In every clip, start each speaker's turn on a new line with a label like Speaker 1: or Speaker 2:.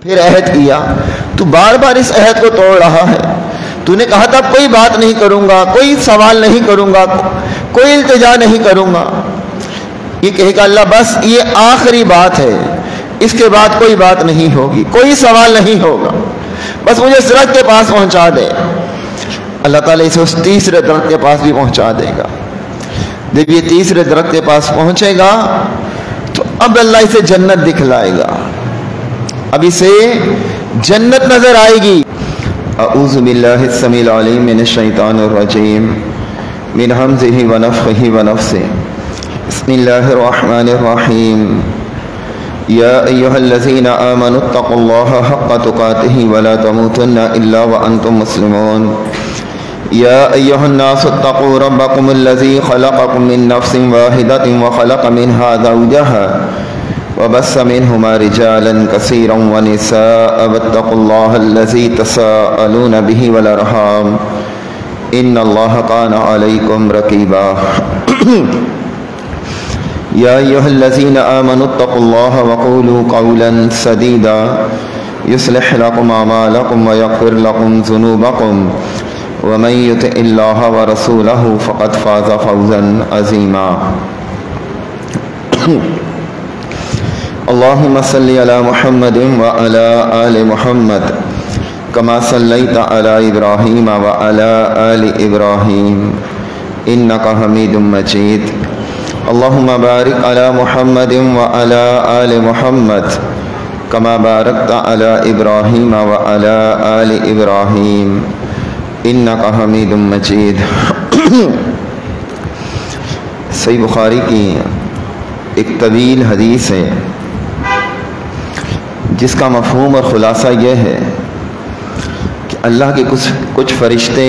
Speaker 1: پھر عہد کیا، تو بار بار اس عہد کو توڑ رہا ہے۔ تو نے کہا تھا کوئی بات نہیں کروں گا، کوئی سوال نہیں کروں گا، کوئی التجا نہیں کروں گا۔ یہ کہے گا اللہ بس یہ آخری بات ہے، اس کے بعد کوئی بات نہیں ہوگی، کوئی سوال نہیں ہوگا، بس مجھے سرحد کے پاس پہنچا دے۔ اللہ تعالیٰ اسے اس تیسرے درخت کے پاس بھی پہنچا دے گا۔ جب یہ تیسرے درخت کے پاس پہنچے گا تو اب اللہ اسے جنت دکھلائے گا، اب اسے جنت نظر آئے گی۔ اعوذ باللہ السمیع العلیم من الشیطان الرجیم من ہمزہ ونفخہ ونفثہ، بسم اللہ الرحمن الرحیم۔ یا ایہا الذین آمنوا اتقوا اللہ حق تقاتہ ولا تموتن الا وانتم مسلمون۔ یا ایہا الناس اتقوا ربکم الذی خلقکم من نفس واحدۃ وخلق منها زوجها وبث منهما رجالا كثيرا ونساء واتقوا الله الذي تساءلون به والارحام ان الله كان عليكم رقيبا۔ يا ايها الذين امنوا اتقوا الله وقولوا قولا سديدا يصلح لكم اعمالكم ويغفر لكم ذنوبكم ومن يطع الله ورسوله فقد فاز فوزا عظيما۔ اللهم صل على محمد وعلى آل محمد كما صليت على إبراهيم وعلى آل إبراهيم إنك حميد مجيد۔ اللهم بارك على محمد وعلى آل محمد كما باركت على إبراهيم وعلى آل إبراهيم إنك حميد مجيد۔ صحیح بخاری کی ایک طویل حدیث ہے جس کا مفہوم اور خلاصہ یہ ہے کہ اللہ کے کچھ فرشتے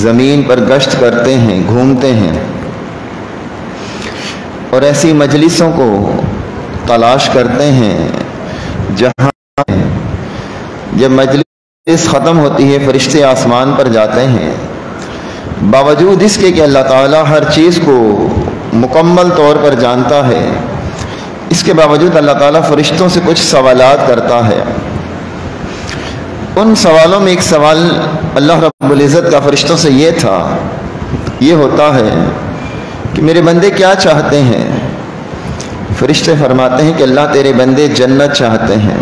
Speaker 1: زمین پر گشت کرتے ہیں، گھومتے ہیں اور ایسی مجلسوں کو تلاش کرتے ہیں جہاں جب مجلس ختم ہوتی ہے فرشتے آسمان پر جاتے ہیں، باوجود اس کے کہ اللہ تعالیٰ ہر چیز کو مکمل طور پر جانتا ہے، اس کے باوجود اللہ تعالیٰ فرشتوں سے کچھ سوالات کرتا ہے۔ ان سوالوں میں ایک سوال اللہ رب العزت کا فرشتوں سے یہ ہوتا ہے کہ میرے بندے کیا چاہتے ہیں؟ فرشتے فرماتے ہیں کہ اللہ تیرے بندے جنت چاہتے ہیں،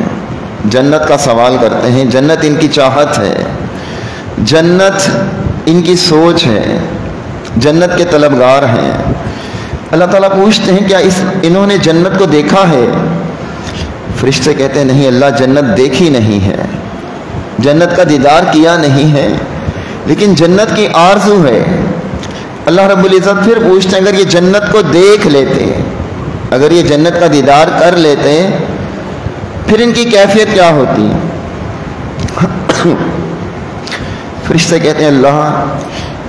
Speaker 1: جنت کا سوال کرتے ہیں، جنت ان کی چاہت ہے، جنت ان کی سوچ ہے، جنت کے طلبگار ہیں۔ اللہ تعالیٰ پوچھتے ہیں کیا انہوں نے جنت کو دیکھا ہے؟ فرشتے کہتے ہیں نہیں اللہ جنت دیکھی نہیں ہے، جنت کا دیدار کیا نہیں ہے، لیکن جنت کی آرزو ہے۔ اللہ رب العزت پھر پوچھتے ہیں اگر یہ جنت کو دیکھ لیتے، اگر یہ جنت کا دیدار کر لیتے پھر ان کی کیفیت کیا ہوتی؟ فرشتے کہتے ہیں اللہ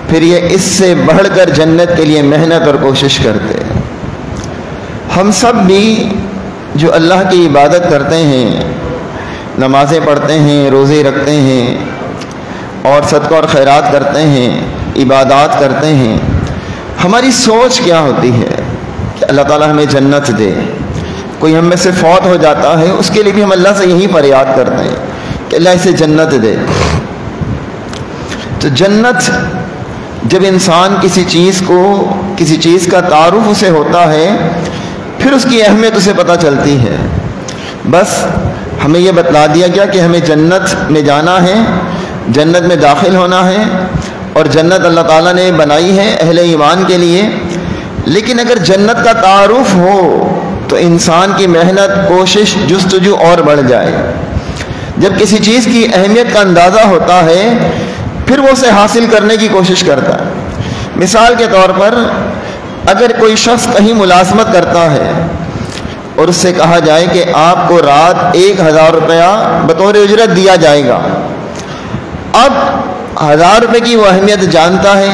Speaker 1: پھر یہ اس سے بڑھ کر جنت کے لیے محنت اور کوشش کرتے۔ ہم سب بھی جو اللہ کی عبادت کرتے ہیں، نمازیں پڑھتے ہیں، روزے رکھتے ہیں اور صدقہ اور خیرات کرتے ہیں، عبادات کرتے ہیں، ہماری سوچ کیا ہوتی ہے کہ اللہ تعالیٰ ہمیں جنت دے۔ کوئی ہم میں سے فوت ہو جاتا ہے اس کے لیے بھی ہم اللہ سے یہی فریاد کرتے ہیں کہ اللہ اسے جنت دے۔ تو جنت جب انسان کسی چیز کا تعارف اسے ہوتا ہے پھر اس کی اہمیت اسے پتہ چلتی ہے۔ بس ہمیں یہ بتلا دیا گیا کہ ہمیں جنت میں جانا ہے، جنت میں داخل ہونا ہے، اور جنت اللہ تعالیٰ نے بنائی ہے اہل ایمان کے لیے۔ لیکن اگر جنت کا تعارف ہو تو انسان کی محنت، کوشش، جستجو اور بڑھ جائے۔ جب کسی چیز کی اہمیت کا اندازہ ہوتا ہے پھر وہ اسے حاصل کرنے کی کوشش کرتا ہے۔ مثال کے طور پر اگر کوئی شخص کہیں ملازمت کرتا ہے اور اس سے کہا جائے کہ آپ کو رات 1000 روپیہ بطور اجرت دیا جائے گا، اب 1000 روپے کی وہ اہمیت جانتا ہے،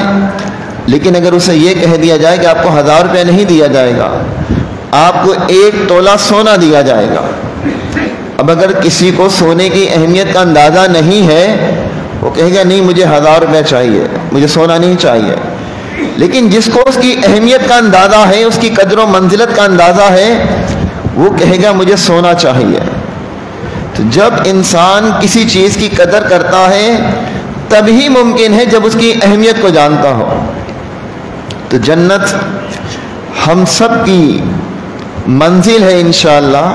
Speaker 1: لیکن اگر اسے یہ کہہ دیا جائے کہ آپ کو 1000 روپے نہیں دیا جائے گا، آپ کو 1 تولہ سونا دیا جائے گا، اب اگر کسی کو سونے کی اہمیت کا اندازہ نہیں ہے وہ کہے گا نہیں مجھے 1000 روپے چاہیے، مجھے سونا نہیں چاہیے۔ لیکن جس کو اس کی اہمیت کا اندازہ ہے، اس کی قدر و منزلت کا اندازہ ہے، وہ کہے گا مجھے سونا چاہیے۔ تو جب انسان کسی چیز کی قدر کرتا ہے تبھی ممکن ہے جب اس کی اہمیت کو جانتا ہو. تو جنت ہم سب کی منزل ہے انشاءاللہ،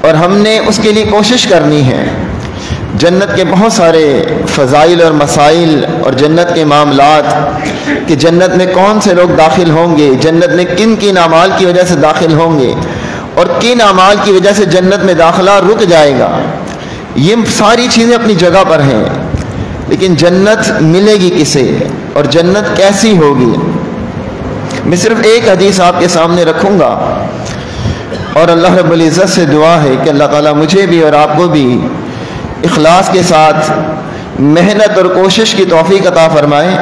Speaker 1: اور ہم نے اس کے لیے کوشش کرنی ہے. جنت کے بہت سارے فضائل اور مسائل اور جنت کے معاملات، کہ جنت میں کون سے لوگ داخل ہوں گے، جنت میں کن کن اعمال کی وجہ سے داخل ہوں گے، اور کن اعمال کی وجہ سے جنت میں داخلہ رک جائے گا، یہ ساری چیزیں اپنی جگہ پر ہیں. لیکن جنت ملے گی کسے اور جنت کیسی ہوگی؟ میں صرف ایک حدیث آپ کے سامنے رکھوں گا، اور اللہ رب العزت سے دعا ہے کہ اللہ تعالیٰ مجھے بھی اور آپ کو بھی اخلاص کے ساتھ محنت اور کوشش کی توفیق عطا فرمائے،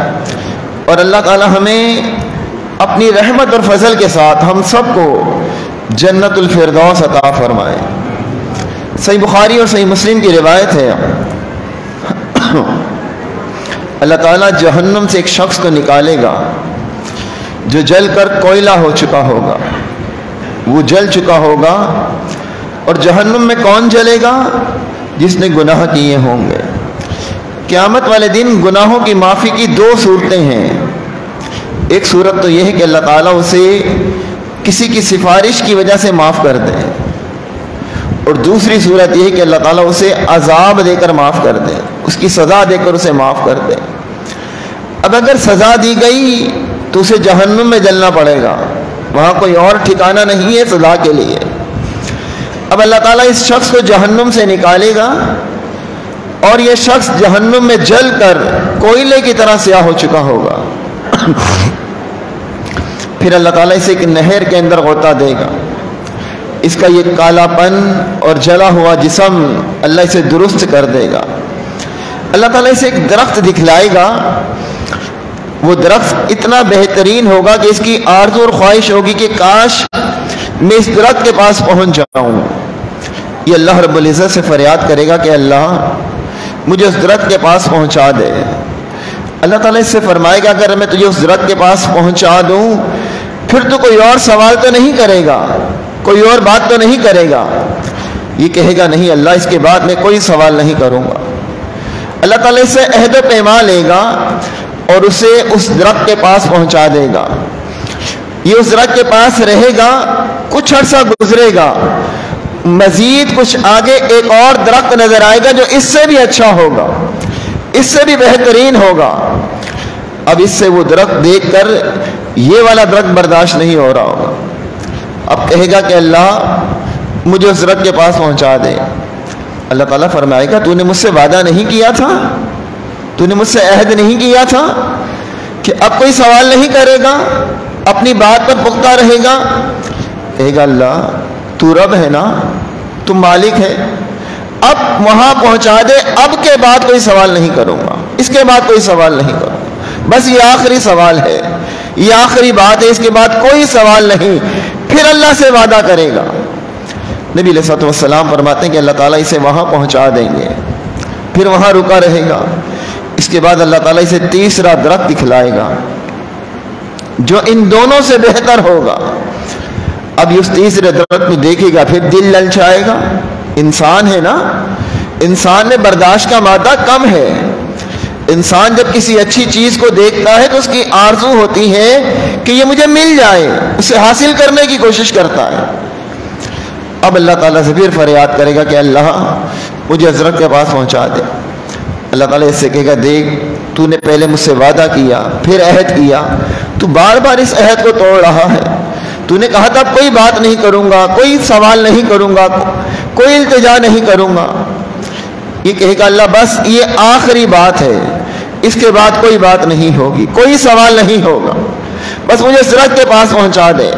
Speaker 1: اور اللہ تعالیٰ ہمیں اپنی رحمت اور فضل کے ساتھ ہم سب کو جنت الفردوس عطا فرمائے. صحیح بخاری اور صحیح مسلم کی روایت ہے، اللہ تعالیٰ جہنم سے ایک شخص کو نکالے گا جو جل کر کوئلہ ہو چکا ہوگا، وہ جل چکا ہوگا. اور جہنم میں کون جلے گا؟ جس نے گناہ کیے ہوں گے. قیامت والے دن گناہوں کی معافی کی دو صورتیں ہیں. ایک صورت تو یہ ہے کہ اللہ تعالیٰ اسے کسی کی سفارش کی وجہ سے معاف کر دے، اور دوسری صورت یہ ہے کہ اللہ تعالیٰ اسے عذاب دے کر معاف کر دے، اس کی سزا دے کر اسے معاف کر دے. اب اگر سزا دی گئی تو اسے جہنم میں جلنا پڑے گا، وہاں کوئی اور ٹھکانہ نہیں ہے سزا کے لیے. اب اللہ تعالیٰ اس شخص کو جہنم سے نکالے گا، اور یہ شخص جہنم میں جل کر کوئلے کی طرح سیاہ ہو چکا ہوگا. پھر اللہ تعالیٰ اسے ایک نہر کے اندر غوطہ دے گا. اس کا یہ کالا پن اور جلا ہوا جسم اللہ اسے درست کر دے گا. اللہ تعالیٰ اسے ایک درخت دکھلائے گا. وہ درخت اتنا بہترین ہوگا کہ اس کی آرزو اور خواہش ہوگی کہ کاش میں اس درخت کے پاس پہنچ جاؤں. یہ اللہ رب العزت سے فریاد کرے گا کہ اللہ مجھے اس درخت کے پاس پہنچا دے. اللہ تعالیٰ اس سے فرمائے گا اگر میں تجھے اس درخت کے پاس پہنچا دوں پھر تو کوئی اور سوال تو نہیں کرے گا، کوئی اور بات تو نہیں کرے گا. یہ کہے گا نہیں اللہ، اس کے بعد میں کوئی سوال نہیں کروں گا. اللہ تعالیٰ اس سے عہد و پیمان لے گا اور اسے اس درخت کے پاس پہنچا دے گا. یہ اس درخت کے پاس رہے گا، کچھ عرصہ گزرے گا، مزید کچھ آگے ایک اور درخت نظر آئے گا جو اس سے بھی اچھا ہوگا، اس سے بھی بہترین ہوگا. اب اس سے وہ درخت دیکھ کر یہ والا درخت برداشت نہیں ہو رہا ہوگا. اب کہے گا کہ اللہ مجھے اس درخت کے پاس پہنچا دے. اللہ تعالیٰ فرمائے گا تو نے مجھ سے وعدہ نہیں کیا تھا، تو نے مجھ سے عہد نہیں کیا تھا کہ اب کوئی سوال نہیں کرے گا، اپنی بات پر پختہ رہے گا. کہے گا اللہ تو رب ہے نا، تو مالک ہے، اب وہاں پہنچا دے، اب کے بعد کوئی سوال نہیں کروں گا، اس کے بعد کوئی سوال نہیں کروں گا، بس یہ آخری سوال ہے، یہ آخری بات ہے، اس کے بعد کوئی سوال نہیں. پھر اللہ سے وعدہ کرے گا. نبی علیہ الصلوۃ والسلام فرماتے ہیں کہ اللہ تعالیٰ اسے وہاں پہنچا دیں گے، پھر وہاں رکا رہے گا. اس کے بعد اللہ تعالیٰ اسے تیسرا درخت دکھلائے گا جو ان دونوں سے بہتر ہوگا. اب اس تیسرے درخت کو دیکھے گا پھر دل للچائے گا. انسان ہے نا، انسان میں برداشت کا مادہ کم ہے. انسان جب کسی اچھی چیز کو دیکھتا ہے تو اس کی آرزو ہوتی ہے کہ یہ مجھے مل جائے، اسے حاصل کرنے کی کوشش کرتا ہے. اب اللہ تعالیٰ سے پھر فریاد کرے گا کہ اللہ مجھے حضرت کے پاس پہنچا دے. اللہ تعالیٰ اس سے کہے گا دیکھ تو نے پہلے مجھ سے وعدہ کیا، پھر عہد کیا، تو بار بار اس عہد کو توڑ رہا ہے. تو نے کہا تھا اب کوئی بات نہیں کروں گا، کوئی سوال نہیں کروں گا، کوئی التجا نہیں کروں گا. یہ کہے گا اللہ بس یہ آخری بات ہے، اس کے بعد کوئی بات نہیں ہوگی، کوئی سوال نہیں ہوگا، بس مجھے اس درخت کے پاس پہنچا دے.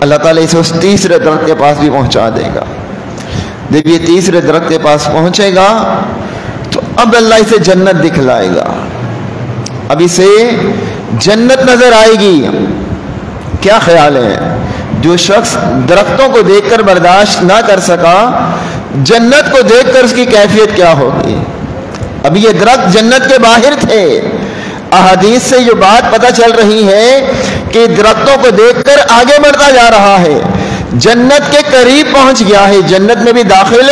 Speaker 1: اللہ تعالیٰ اسے اس تیسرے درخت کے پاس بھی پہنچا دے گا. جب یہ تیسرے درخت کے پاس پہنچے گا تو اب اللہ اسے جنت دکھلائے گا. اب اسے جنت نظر آئے گی. کیا خیال ہے جو شخص درختوں کو دیکھ کر برداشت نہ کر سکا، جنت کو دیکھ کر اس کی کیفیت کیا ہوگی؟ اب یہ درخت جنت کے باہر تھے. احادیث سے یہ بات پتہ چل رہی ہے کہ درختوں کو دیکھ کر آگے بڑھتا جا رہا ہے. جنت کے قریب پہنچ گیا ہے، جنت میں بھی داخل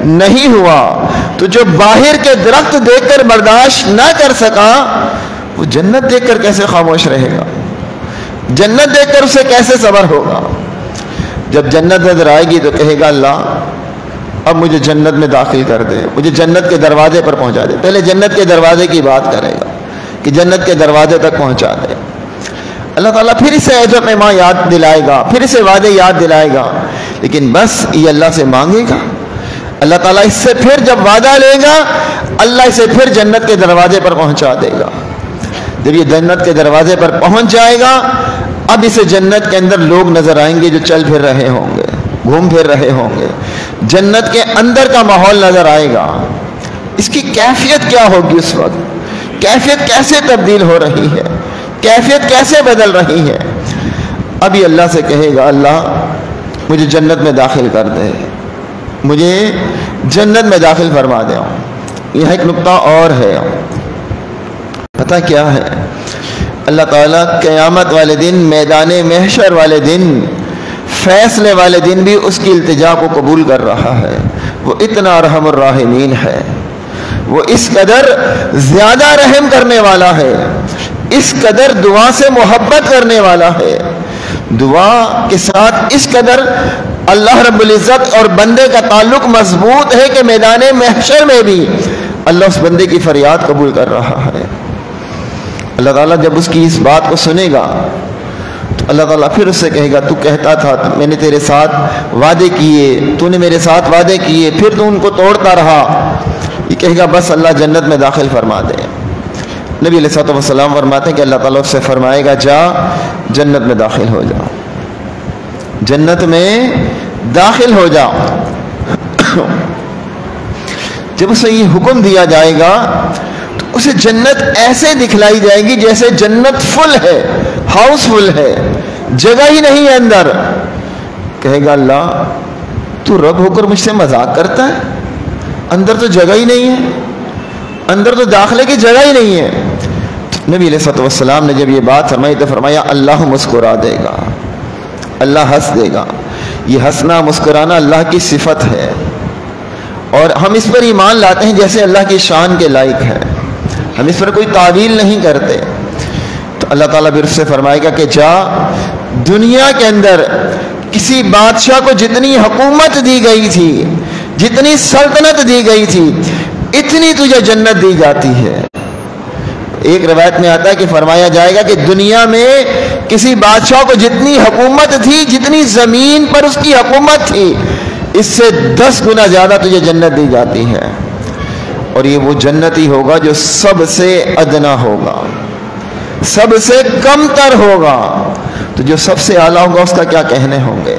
Speaker 1: نہیں ہوا، تو جو باہر کے درخت دیکھ کر برداشت نہ کر سکا وہ جنت دیکھ کر کیسے خاموش رہے گا؟ جنت دیکھ کر اسے کیسے صبر ہوگا؟ جب جنت نظر آئے گی تو کہے گا اللہ اب مجھے جنت میں داخل کر دے، مجھے جنت کے دروازے پر پہنچا دے۔ پہلے جنت کے دروازے کی بات کرے گا کہ جنت کے دروازے تک پہنچا دے۔ اللہ تعالیٰ پھر اسے عہد و پیمان یاد دلائے گا، پھر اسے وعدے یاد دلائے گا، لیکن بس یہ اللہ سے مانگے گا۔ اللہ تعالیٰ اس سے پھر جب وعدہ لے گا، اللہ اسے پھر جنت کے دروازے پر پہنچا دے گا۔ جب یہ جنت کے دروازے پر پہنچ جائے گا، اب اسے جنت کے اندر لوگ نظر آئیں گے جو چل پھر رہے ہوں گے، گھوم پھر رہے ہوں گے، جنت کے اندر کا ماحول نظر آئے گا۔ اس کی کیفیت کیا ہوگی اس وقت؟ کیفیت کیسے تبدیل ہو رہی ہے؟ کیفیت کیسے بدل رہی ہے؟ اب یہ اللہ سے کہے گا اللہ مجھے جنت میں داخل کر دے، مجھے جنت میں داخل فرما دے۔ یہاں ایک نقطہ اور ہے، پتہ کیا ہے؟ اللہ تعالیٰ قیامت والے دن، میدان محشر والے دن، فیصلے والے دن بھی اس کی التجا کو قبول کر رہا ہے۔ وہ اتنا ارحم الراحمین ہے، وہ اس قدر زیادہ رحم کرنے والا ہے، اس قدر دعا سے محبت کرنے والا ہے، دعا کے ساتھ اس قدر اللہ رب العزت اور بندے کا تعلق مضبوط ہے کہ میدان محشر میں بھی اللہ اس بندے کی فریاد قبول کر رہا ہے۔ اللہ تعالیٰ جب اس کی اس بات کو سنے گا تو اللہ تعالیٰ پھر اس سے کہے گا تو کہتا تھا میں نے تیرے ساتھ وعدے کیے، تو نے میرے ساتھ وعدے کیے، پھر تو ان کو توڑتا رہا۔ یہ کہے گا بس اللہ جنت میں داخل فرما دے۔ نبی علیہ الصلوۃ والسلام فرماتے ہیں کہ اللہ تعالیٰ اس سے فرمائے گا جا جنت میں داخل ہو جا، جنت میں داخل ہو جا۔ جب اسے یہ حکم دیا جائے گا تو اسے جنت ایسے دکھلائی جائے گی جیسے جنت فل ہے، ہاؤس فل ہے، جگہ ہی نہیں ہے اندر۔ کہے گا اللہ تو رب ہو کر مجھ سے مذاق کرتا ہے، اندر تو جگہ ہی نہیں ہے، اندر تو داخلے کی جگہ ہی نہیں ہے۔ نبی علیہ الصلوۃ والسلام نے جب یہ بات فرمائی تو فرمایا اللہ مسکرا دے گا، اللہ ہنس دے گا۔ یہ ہنسنا مسکرانا اللہ کی صفت ہے، اور ہم اس پر ایمان لاتے ہیں جیسے اللہ کی شان کے لائق ہے، ہم اس پر کوئی تعویل نہیں کرتے۔ تو اللہ تعالیٰ پھر اس سے فرمائے گا کہ جا دنیا کے اندر کسی بادشاہ کو جتنی حکومت دی گئی تھی، جتنی سلطنت دی گئی تھی، اتنی تجھے جنت دی جاتی ہے۔ ایک روایت میں آتا ہے کہ فرمایا جائے گا کہ دنیا میں کسی بادشاہ کو جتنی حکومت تھی، جتنی زمین پر اس کی حکومت تھی، اس سے 10 گنا زیادہ تجھے جنت دی جاتی ہے۔ اور یہ وہ جنتی ہوگا جو سب سے ادنا ہوگا، سب سے کم تر ہوگا، تو جو سب سے اعلیٰ ہوگا اس کا کیا کہنے ہوں گے۔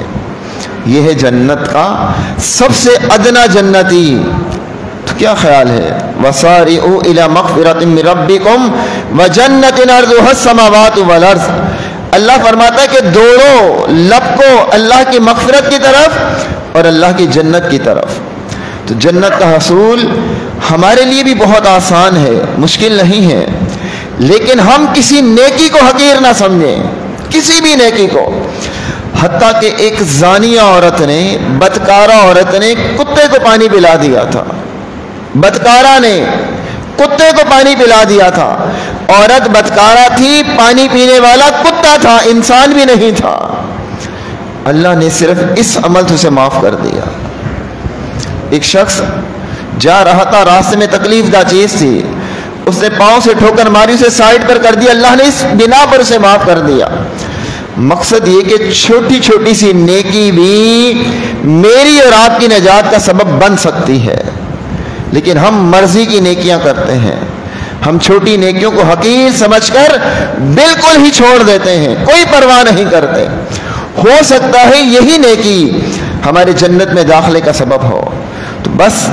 Speaker 1: یہ ہے جنت کا سب سے ادنا جنتی۔ تو کیا خیال ہے؟ وَسَارِعُوا إِلَى مَغْفِرَةٍ مِّن رَبِّكُمْ وَجَنَّةٍ عَرْضُهَا السَّمَاوَاتُ وَالْأَرْضُ۔ اللہ فرماتا ہے کہ دوڑو، لپکو اللہ کی مغفرت کی طرف اور اللہ کی جنت کی طرف۔ تو جنت کا حصول ہمارے لیے بھی بہت آسان ہے، مشکل نہیں ہے، لیکن ہم کسی نیکی کو حقیر نہ سمجھیں، کسی بھی نیکی کو۔ حتیٰ کہ ایک زانیہ عورت نے، بدکارہ عورت نے کتے کو پانی پلا دیا تھا، بدکارہ نے کتے کو پانی پلا دیا تھا۔ عورت بدکارہ تھی، پانی پینے والا کتا تھا، انسان بھی نہیں تھا۔ اللہ نے صرف اس عمل سے اسے معاف کر دیا۔ ایک شخص جا رہا تھا، راستے میں تکلیف دہ چیز تھی، اس نے پاؤں سے ٹھوکر ماری، اسے سائڈ پر کر دیا، اللہ نے اس بنا پر اسے معاف کر دیا۔ مقصد یہ کہ چھوٹی چھوٹی سی نیکی بھی میری اور آپ کی نجات کا سبب بن سکتی ہے، لیکن ہم مرضی کی نیکیاں کرتے ہیں، ہم چھوٹی نیکیوں کو حقیر سمجھ کر بالکل ہی چھوڑ دیتے ہیں، کوئی پرواہ نہیں کرتے۔ ہو سکتا ہے یہی نیکی ہمارے جنت میں داخلے کا سبب ہو۔ تو بس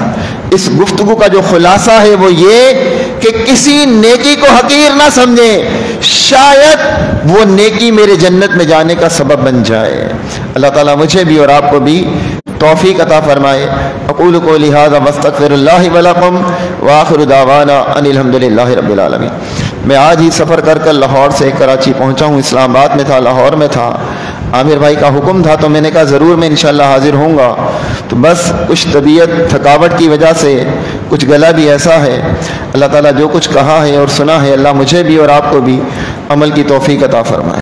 Speaker 1: اس گفتگو کا جو خلاصہ ہے وہ یہ کہ کسی نیکی کو حقیر نہ سمجھیں، شاید وہ نیکی میرے جنت میں جانے کا سبب بن جائے۔ اللہ تعالیٰ مجھے بھی اور آپ کو بھی توفیق عطا فرمائے۔ اقول قولی ھذا واستغفر اللہ ولکم وآخر دعوانا ان الحمد للہ رب العالمین۔ میں آج ہی سفر کر لاہور سے کراچی پہنچا ہوں، اسلام آباد میں تھا، لاہور میں تھا۔ عامر بھائی کا حکم تھا تو میں نے کہا ضرور میں انشاءاللہ حاضر ہوں گا. تو بس کچھ طبیعت تھکاوٹ کی وجہ سے کچھ گلا بھی ایسا ہے. اللہ تعالیٰ جو کچھ کہا ہے اور سنا ہے اللہ مجھے بھی اور آپ کو بھی عمل کی توفیق عطا فرمائے.